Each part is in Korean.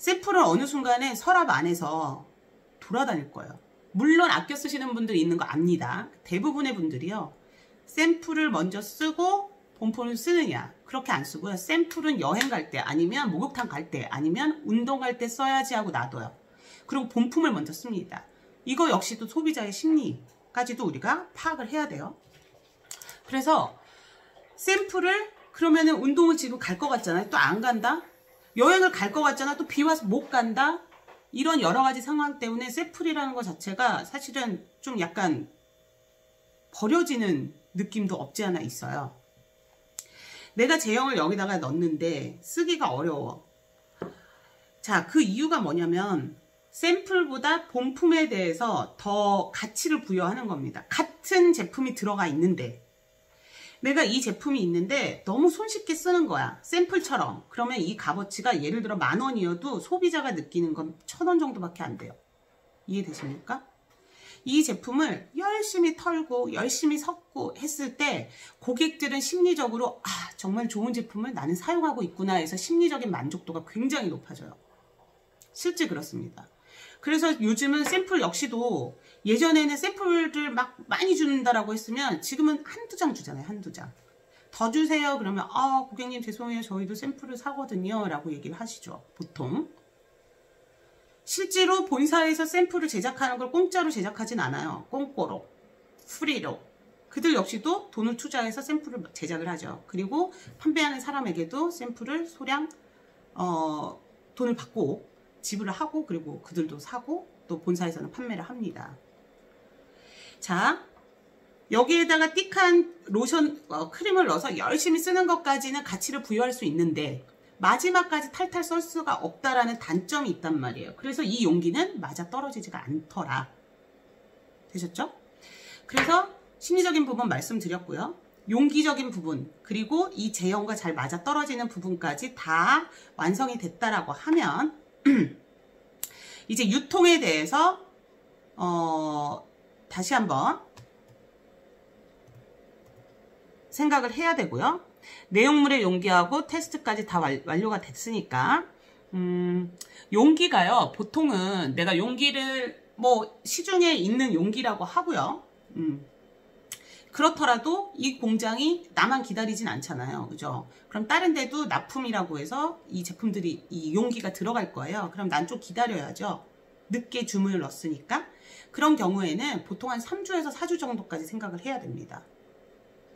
샘플은 어느 순간에 서랍 안에서 돌아다닐 거예요. 물론 아껴 쓰시는 분들이 있는 거 압니다. 대부분의 분들이요. 샘플을 먼저 쓰고 본폰을 쓰느냐. 그렇게 안 쓰고요. 샘플은 여행 갈 때 아니면 목욕탕 갈 때 아니면 운동할 때 써야지 하고 놔둬요. 그리고 본품을 먼저 씁니다. 이거 역시도 소비자의 심리까지도 우리가 파악을 해야 돼요. 그래서 샘플을 그러면은 운동을 지금 갈 것 같잖아요. 또 안 간다? 여행을 갈 것 같잖아. 또 비 와서 못 간다? 이런 여러 가지 상황 때문에 샘플이라는 것 자체가 사실은 좀 약간 버려지는 느낌도 없지 않아 있어요. 내가 제형을 여기다가 넣는데 쓰기가 어려워. 자, 그 이유가 뭐냐면 샘플보다 본품에 대해서 더 가치를 부여하는 겁니다. 같은 제품이 들어가 있는데 내가 이 제품이 있는데 너무 손쉽게 쓰는 거야. 샘플처럼. 그러면 이 값어치가 예를 들어 10,000원이어도 소비자가 느끼는 건 1,000원 정도밖에 안 돼요. 이해되십니까? 이 제품을 열심히 털고 열심히 섞고 했을 때 고객들은 심리적으로 정말 좋은 제품을 나는 사용하고 있구나 해서 심리적인 만족도가 굉장히 높아져요. 실제 그렇습니다. 그래서 요즘은 샘플 역시도 예전에는 샘플을 막 많이 준다라고 했으면 지금은 한두 장 주잖아요. 한두 장. 더 주세요. 그러면 고객님 죄송해요. 저희도 샘플을 사거든요. 라고 얘기를 하시죠. 보통. 실제로 본사에서 샘플을 제작하는 걸 공짜로 제작하진 않아요. 공짜로. 프리로. 그들 역시도 돈을 투자해서 샘플을 제작을 하죠. 그리고 판매하는 사람에게도 샘플을 소량 돈을 받고 지불을 하고 그리고 그들도 사고 또 본사에서는 판매를 합니다. 자, 여기에다가 띡한 로션 크림을 넣어서 열심히 쓰는 것까지는 가치를 부여할 수 있는데 마지막까지 탈탈 썰 수가 없다라는 단점이 있단 말이에요. 그래서 이 용기는 맞아 떨어지지가 않더라. 되셨죠? 그래서 심리적인 부분 말씀드렸고요. 용기적인 부분 그리고 이 제형과 잘 맞아 떨어지는 부분까지 다 완성이 됐다라고 하면 이제 유통에 대해서 다시 한번 생각을 해야 되고요. 내용물의 용기하고 테스트까지 다 완료가 됐으니까 용기가요. 보통은 내가 용기를 뭐 시중에 있는 용기라고 하고요. 그렇더라도 이 공장이 나만 기다리진 않잖아요. 그죠? 그럼 다른 데도 납품이라고 해서 이 제품들이 이 용기가 들어갈 거예요. 그럼 난 좀 기다려야죠. 늦게 주문을 넣었으니까. 그런 경우에는 보통 한 3주에서 4주 정도까지 생각을 해야 됩니다.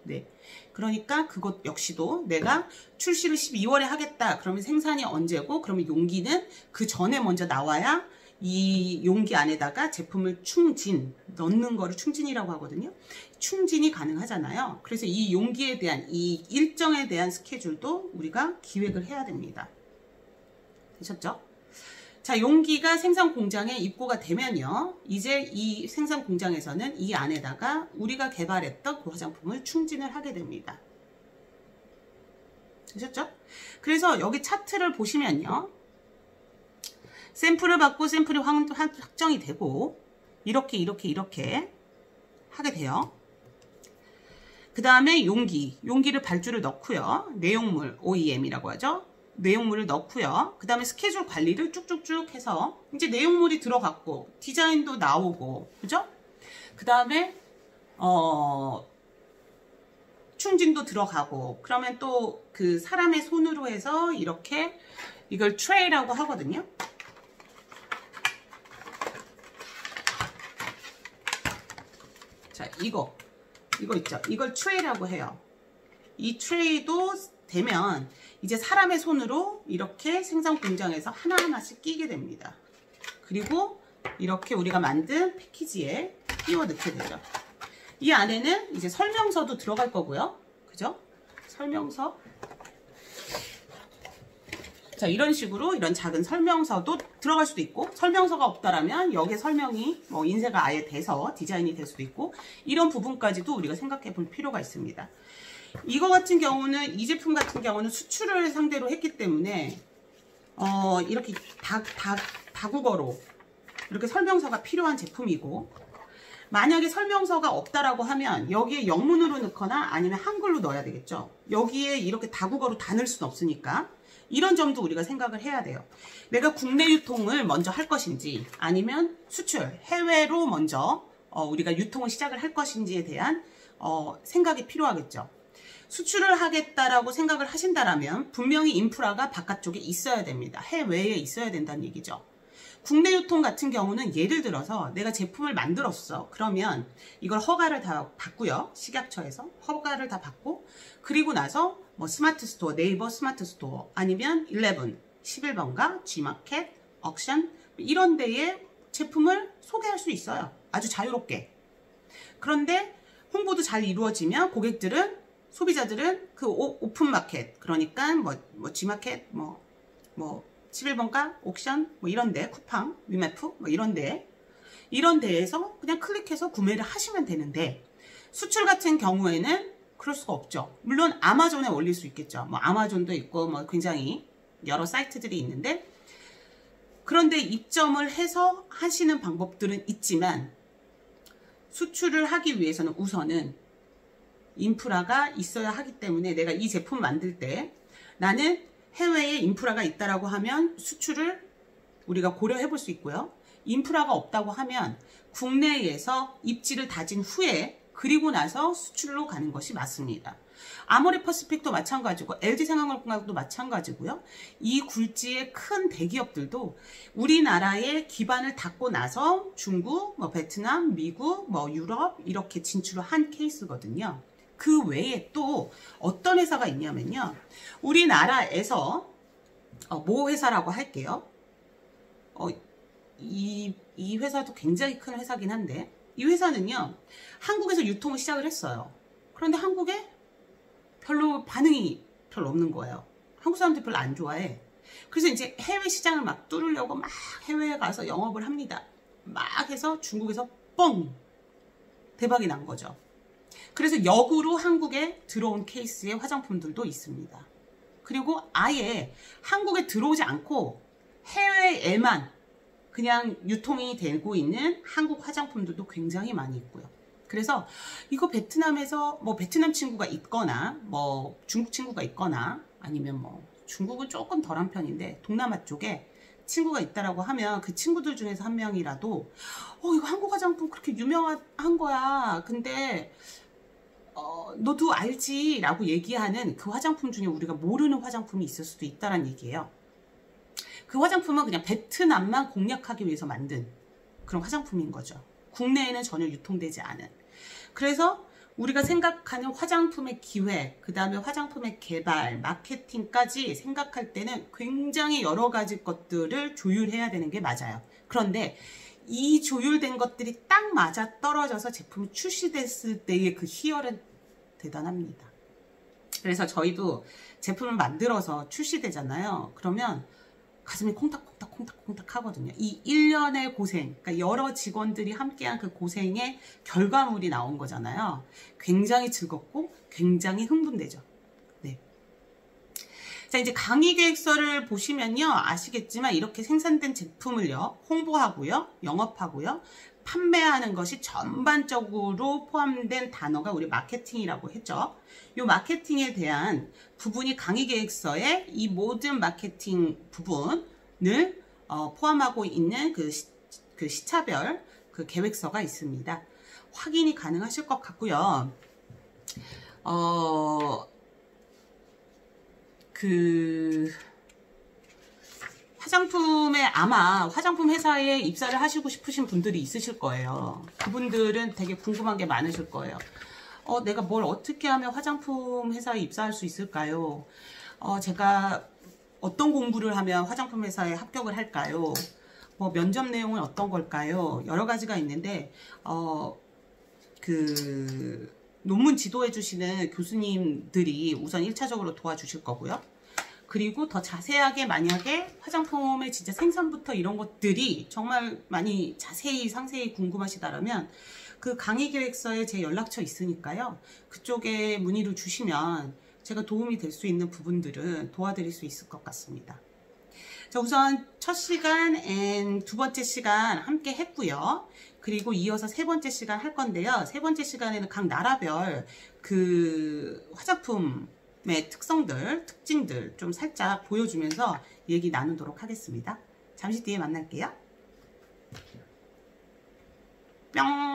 네. 그러니까 그것 역시도 내가 출시를 12월에 하겠다. 그러면 생산이 언제고? 그러면 용기는 그 전에 먼저 나와야 이 용기 안에다가 제품을 넣는 거를 충진이라고 하거든요. 충진이 가능하잖아요. 그래서 이 용기에 대한 이 일정에 대한 스케줄도 우리가 기획을 해야 됩니다. 되셨죠? 자, 용기가 생산 공장에 입고가 되면요. 이제 이 생산 공장에서는 이 안에다가 우리가 개발했던 그 화장품을 충진을 하게 됩니다. 되셨죠? 그래서 여기 차트를 보시면요. 샘플을 받고 샘플이 확정이 되고 이렇게 하게 돼요. 그 다음에 용기를 발주를 넣고요. 내용물 OEM이라고 하죠. 내용물을 넣고요. 그 다음에 스케줄 관리를 쭉쭉쭉 해서 이제 내용물이 들어갔고 디자인도 나오고 그죠? 그 다음에 충진도 들어가고 그러면 또 그 사람의 손으로 해서 이렇게 이걸 트레이라고 하거든요. 자, 이거 있죠. 이걸 트레이라고 해요. 이 트레이도 되면 이제 사람의 손으로 이렇게 생산 공장에서 하나하나씩 끼게 됩니다. 그리고 이렇게 우리가 만든 패키지에 끼워 넣게 되죠. 이 안에는 이제 설명서도 들어갈 거고요. 그죠? 설명서. 자, 이런 식으로 이런 작은 설명서도 들어갈 수도 있고 설명서가 없다라면 여기에 설명이 뭐 인쇄가 아예 돼서 디자인이 될 수도 있고 이런 부분까지도 우리가 생각해 볼 필요가 있습니다. 이거 같은 경우는 이 제품 같은 경우는 수출을 상대로 했기 때문에 이렇게 다국어로 이렇게 설명서가 필요한 제품이고 만약에 설명서가 없다라고 하면 여기에 영문으로 넣거나 아니면 한글로 넣어야 되겠죠. 여기에 이렇게 다국어로 다 넣을 수는 없으니까 이런 점도 우리가 생각을 해야 돼요. 내가 국내 유통을 먼저 할 것인지 아니면 수출, 해외로 먼저 우리가 유통을 시작을 할 것인지에 대한 생각이 필요하겠죠. 수출을 하겠다라고 생각을 하신다라면 분명히 인프라가 바깥쪽에 있어야 됩니다. 해외에 있어야 된다는 얘기죠. 국내 유통 같은 경우는 예를 들어서 내가 제품을 만들었어. 그러면 이걸 허가를 다 받고요. 식약처에서 허가를 다 받고, 그리고 나서 뭐 스마트 스토어, 네이버 스마트 스토어 아니면 11번가, G마켓, 옥션 이런 데에 제품을 소개할 수 있어요. 아주 자유롭게. 그런데 홍보도 잘 이루어지면 고객들은, 소비자들은 그 오픈마켓, 그러니까 뭐 G마켓, 뭐 11번가, 옥션, 뭐 이런데, 쿠팡, 위메프, 뭐 이런 데에서 그냥 클릭해서 구매를 하시면 되는데, 수출 같은 경우에는 그럴 수가 없죠. 물론 아마존에 올릴 수 있겠죠. 뭐 아마존도 있고, 뭐 굉장히 여러 사이트들이 있는데, 그런데 입점을 해서 하시는 방법들은 있지만, 수출을 하기 위해서는 우선은 인프라가 있어야 하기 때문에, 내가 이 제품을 만들 때 나는 해외에 인프라가 있다라고 하면 수출을 우리가 고려해 볼 수 있고요. 인프라가 없다고 하면 국내에서 입지를 다진 후에 그리고 나서 수출로 가는 것이 맞습니다. 아모레퍼시픽도 마찬가지고 LG생활건강도 마찬가지고요. 이 굴지의 큰 대기업들도 우리나라에 기반을 닫고 나서 중국, 뭐 베트남, 미국, 뭐 유럽 이렇게 진출을 한 케이스거든요. 그 외에 또 어떤 회사가 있냐면요. 우리나라에서 모 회사라고 할게요. 이 회사도 굉장히 큰 회사긴 한데, 이 회사는요. 한국에서 유통을 시작을 했어요. 그런데 한국에 별로 반응이 별로 없는 거예요. 한국 사람들이 별로 안 좋아해. 그래서 이제 해외 시장을 막 뚫으려고 막 해외에 가서 영업을 합니다. 막 해서 중국에서 뻥! 대박이 난 거죠. 그래서 역으로 한국에 들어온 케이스의 화장품들도 있습니다. 그리고 아예 한국에 들어오지 않고 해외에만 그냥 유통이 되고 있는 한국 화장품들도 굉장히 많이 있고요. 그래서 이거 베트남에서 뭐 베트남 친구가 있거나 뭐 중국 친구가 있거나 아니면 뭐 중국은 조금 덜한 편인데 동남아 쪽에 친구가 있다라고 하면 그 친구들 중에서 한 명이라도 이거 한국 화장품 그렇게 유명한 거야. 근데 너도 알지? 라고 얘기하는 그 화장품 중에 우리가 모르는 화장품이 있을 수도 있다는 얘기예요. 그 화장품은 그냥 베트남만 공략하기 위해서 만든 그런 화장품인 거죠. 국내에는 전혀 유통되지 않은. 그래서 우리가 생각하는 화장품의 기획, 그 다음에 화장품의 개발, 마케팅까지 생각할 때는 굉장히 여러 가지 것들을 조율해야 되는 게 맞아요. 그런데 이 조율된 것들이 딱 맞아 떨어져서 제품이 출시됐을 때의 그 희열은 대단합니다. 그래서 저희도 제품을 만들어서 출시되잖아요. 그러면 가슴이 콩닥콩닥 하거든요. 이 1년의 고생, 그러니까 여러 직원들이 함께한 그 고생의 결과물이 나온 거잖아요. 굉장히 즐겁고 굉장히 흥분되죠. 네. 자, 이제 강의 계획서를 보시면요. 아시겠지만 이렇게 생산된 제품을요. 홍보하고요. 영업하고요. 판매하는 것이 전반적으로 포함된 단어가 우리 마케팅이라고 했죠. 이 마케팅에 대한 부분이 강의 계획서에 이 모든 마케팅 부분을 포함하고 있는 그 시차별 그 계획서가 있습니다. 확인이 가능하실 것 같고요. 아마 화장품 회사에 입사를 하시고 싶으신 분들이 있으실 거예요. 그분들은 되게 궁금한 게 많으실 거예요. 내가 뭘 어떻게 하면 화장품 회사에 입사할 수 있을까요? 제가 어떤 공부를 하면 화장품 회사에 합격을 할까요? 뭐 면접 내용은 어떤 걸까요? 여러 가지가 있는데, 논문 지도해 주시는 교수님들이 우선 1차적으로 도와주실 거고요. 그리고 더 자세하게 만약에 화장품의 진짜 생산부터 이런 것들이 정말 많이 자세히 상세히 궁금하시다라면 그 강의 계획서에 제 연락처 있으니까요. 그쪽에 문의를 주시면 제가 도움이 될 수 있는 부분들은 도와드릴 수 있을 것 같습니다. 자, 우선 첫 시간 앤 두 번째 시간 함께 했고요. 그리고 이어서 세 번째 시간 할 건데요. 세 번째 시간에는 각 나라별 그 화장품을 특성들, 특징들 좀 살짝 보여주면서 얘기 나누도록 하겠습니다. 잠시 뒤에 만날게요. 뿅!